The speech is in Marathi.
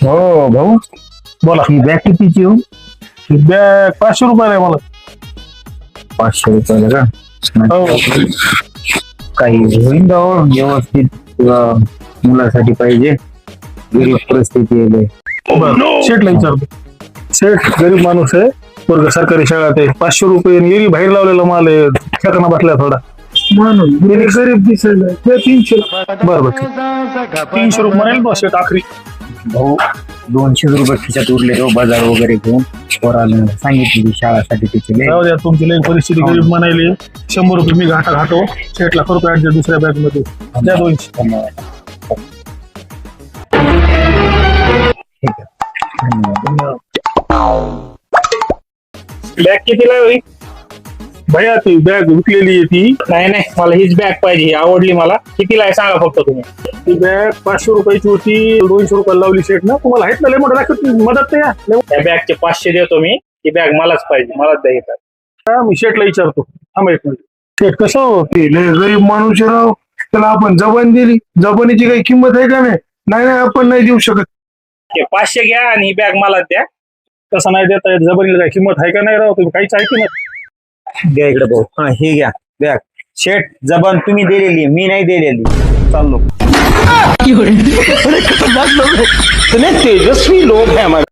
हो भाऊ, बोला. ही बॅग कितीची हो? ही बॅग 500 रुपयाला आहे मला. 500 रुपयाला का? हो. काही होईल का हो व्यवस्थित? किंवा मुलासाठी पाहिजे, गरीब परिस्थिती आहे लय. बरं, शेठला विचारतो. शेठ गरीब माणूस आहे, वर्ग सरकारी शाळेत आहे. 500 रुपये येरी बाहेर लावलेला माल आहे, ठिकाणा बसला थोडा म्हणून गरीब दिसायला. 300. बरं 300 रुपये म्हणेल बस शेठ आखरी. भाऊ 200 रुपये खिशात उरले हो, बाजार वगैरे घेऊन. पोराला सांगितली शाळासाठी तिथे जाऊ द्या, तुमची लई परिस्थिती गरीब म्हणायली. 100 रुपये मी घाटो. शेठला करतो ऍडजस्ट दुसऱ्या बॅग मध्ये. द्या 200. बॅग कितीला होई? भैया ती बॅग विकलेली आहे ती. नाही नाही, मला हीच बॅग पाहिजे, ही आवडली मला. कितीला आहे सांगा फक्त तुम्ही. ती बॅग 500 रुपयाची होती, 200 रुपयाला लावली शेठ ना. तुम्हाला आहेत ना लय मोठं दाखवत, मदत नाही या. त्या बॅगचे 500 देतो मी. ही बॅग मलाच पाहिजे, मलाच द्यायचं. मी शेठला विचारतो. थांबा एक मिनिट. शेठ कसं होते, लय गरीब माणूस आहे राव. त्याला आपण जबान दिली, जबानीची काही किंमत आहे का नाही? नाही आपण नाही देऊ शकत. ते 500 घ्या आणि ही बॅग मलाच द्या. तसं नाही देता येत, जबानीला काही किंमत आहे का नाही राव? तुम्ही काहीच आहे की नाही? द्या इकडे भाऊ. हा हे घ्या बॅग. शेठ जबान तुम्ही दिलेली, मी नाही दिलेली. चाललो. इतने तेजस्वी लोग हैं हमारे।